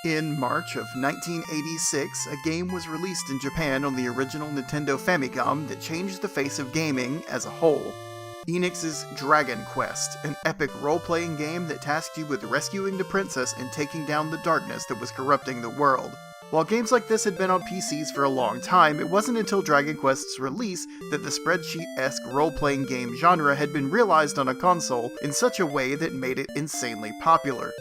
In March of 1986, a game was released in Japan on the original Nintendo Famicom that changed the face of gaming as a whole. Enix's Dragon Quest, an epic role-playing game that tasked you with rescuing the princess and taking down the darkness that was corrupting the world. While games like this had been on PCs for a long time, it wasn't until Dragon Quest's release that the spreadsheet-esque role-playing game genre had been realized on a console in such a way that made it insanely popular.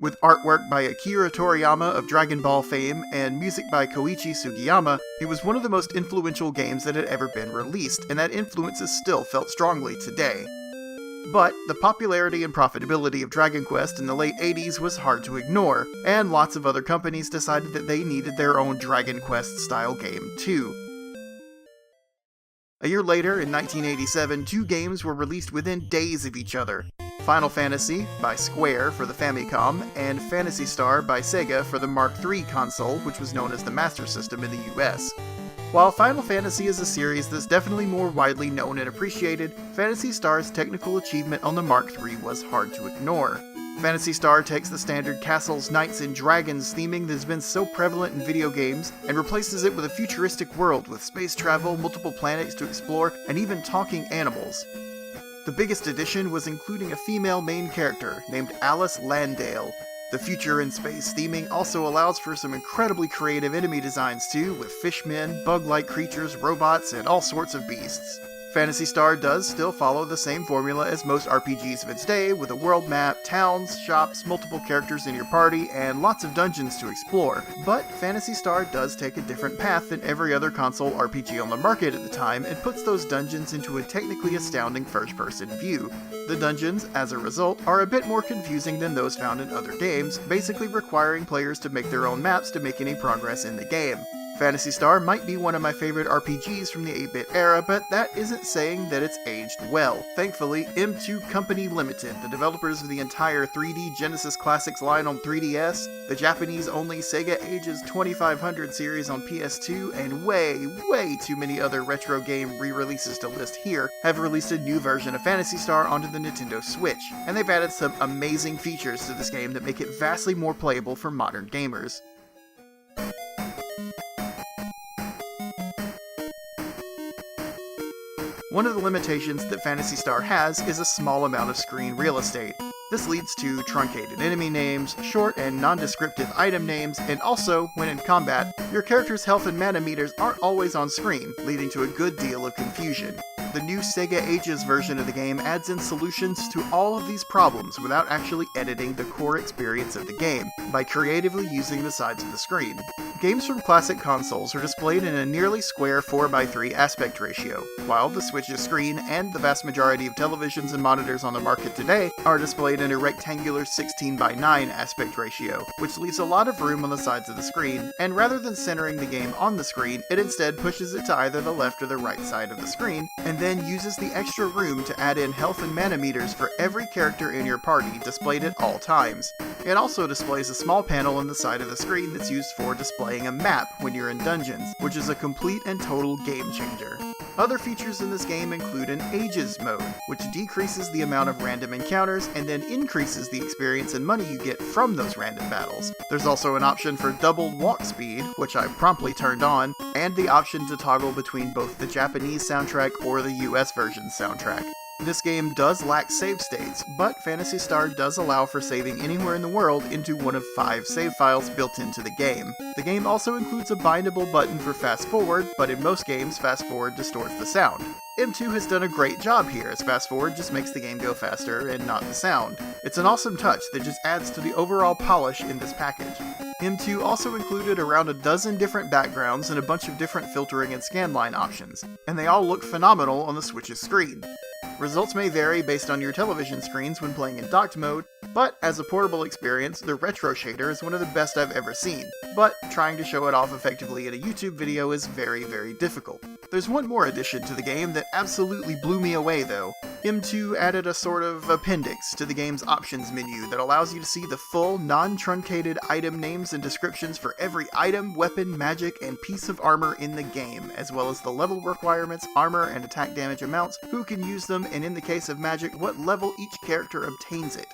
With artwork by Akira Toriyama of Dragon Ball fame and music by Koichi Sugiyama, it was one of the most influential games that had ever been released, and that influence is still felt strongly today. But the popularity and profitability of Dragon Quest in the late 80s was hard to ignore, and lots of other companies decided that they needed their own Dragon Quest-style game too. A year later, in 1987, two games were released within days of each other. Final Fantasy by Square for the Famicom, and Phantasy Star by Sega for the Mark III console, which was known as the Master System in the US. While Final Fantasy is a series that's definitely more widely known and appreciated, Phantasy Star's technical achievement on the Mark III was hard to ignore. Phantasy Star takes the standard castles, knights, and dragons theming that has been so prevalent in video games and replaces it with a futuristic world with space travel, multiple planets to explore, and even talking animals. The biggest addition was including a female main character named Alice Landale. The future and space theming also allows for some incredibly creative enemy designs too, with fishmen, bug-like creatures, robots, and all sorts of beasts. Phantasy Star does still follow the same formula as most RPGs of its day, with a world map, towns, shops, multiple characters in your party, and lots of dungeons to explore. But Phantasy Star does take a different path than every other console RPG on the market at the time, and puts those dungeons into a technically astounding first-person view. The dungeons, as a result, are a bit more confusing than those found in other games, basically requiring players to make their own maps to make any progress in the game. Phantasy Star might be one of my favorite RPGs from the 8-bit era, but that isn't saying that it's aged well. Thankfully, M2 Company Limited, the developers of the entire 3D Genesis Classics line on 3DS, the Japanese-only Sega Ages 2500 series on PS2, and way too many other retro game re-releases to list here, have released a new version of Phantasy Star onto the Nintendo Switch, and they've added some amazing features to this game that make it vastly more playable for modern gamers. One of the limitations that Phantasy Star has is a small amount of screen real estate. This leads to truncated enemy names, short and non-descriptive item names, and also, when in combat, your character's health and mana meters aren't always on screen, leading to a good deal of confusion. The new Sega Ages version of the game adds in solutions to all of these problems without actually editing the core experience of the game, by creatively using the sides of the screen. Games from classic consoles are displayed in a nearly square 4:3 aspect ratio, while the Switch's screen and the vast majority of televisions and monitors on the market today are displayed in a rectangular 16:9 aspect ratio, which leaves a lot of room on the sides of the screen, and rather than centering the game on the screen, it instead pushes it to either the left or the right side of the screen, and then uses the extra room to add in health and mana meters for every character in your party displayed at all times. It also displays a small panel on the side of the screen that's used for displaying a map when you're in dungeons, which is a complete and total game changer. Other features in this game include an Ages mode, which decreases the amount of random encounters and then increases the experience and money you get from those random battles. There's also an option for doubled walk speed, which I promptly turned on, and the option to toggle between both the Japanese soundtrack or the US version soundtrack. This game does lack save states, but Phantasy Star does allow for saving anywhere in the world into one of 5 save files built into the game. The game also includes a bindable button for fast forward, but in most games, fast forward distorts the sound. M2 has done a great job here, as fast forward just makes the game go faster and not the sound. It's an awesome touch that just adds to the overall polish in this package. M2 also included around a dozen different backgrounds and a bunch of different filtering and scanline options, and they all look phenomenal on the Switch's screen. Results may vary based on your television screens when playing in docked mode, but as a portable experience, the retro shader is one of the best I've ever seen, but trying to show it off effectively in a YouTube video is very difficult. There's one more addition to the game that absolutely blew me away though. M2 added a sort of appendix to the game's options menu that allows you to see the full, non-truncated item names and descriptions for every item, weapon, magic, and piece of armor in the game, as well as the level requirements, armor, and attack damage amounts, who can use them, and in the case of magic, what level each character obtains it.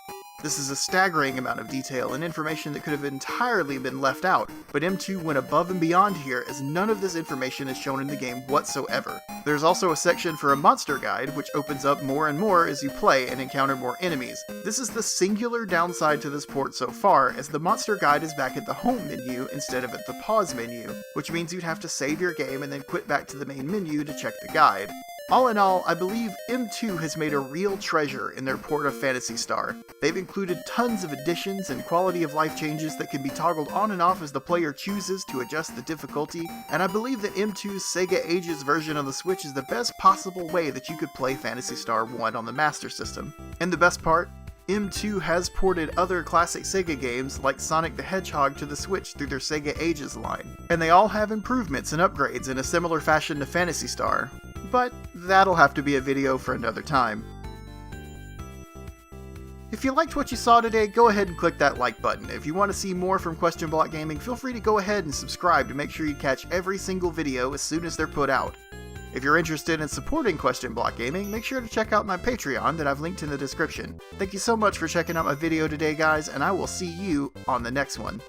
This is a staggering amount of detail and information that could have entirely been left out, but M2 went above and beyond here as none of this information is shown in the game whatsoever. There's also a section for a monster guide, which opens up more and more as you play and encounter more enemies. This is the singular downside to this port so far, as the monster guide is back at the home menu instead of at the pause menu, which means you'd have to save your game and then quit back to the main menu to check the guide. All in all, I believe M2 has made a real treasure in their port of Phantasy Star. They've included tons of additions and quality of life changes that can be toggled on and off as the player chooses to adjust the difficulty, and I believe that M2's Sega Ages version of the Switch is the best possible way that you could play Phantasy Star 1 on the Master System. And the best part? M2 has ported other classic Sega games like Sonic the Hedgehog to the Switch through their Sega Ages line, and they all have improvements and upgrades in a similar fashion to Phantasy Star. But that'll have to be a video for another time. If you liked what you saw today, go ahead and click that like button. If you want to see more from Question Block Gaming, feel free to go ahead and subscribe to make sure you catch every single video as soon as they're put out. If you're interested in supporting Question Block Gaming, make sure to check out my Patreon that I've linked in the description. Thank you so much for checking out my video today, guys, and I will see you on the next one.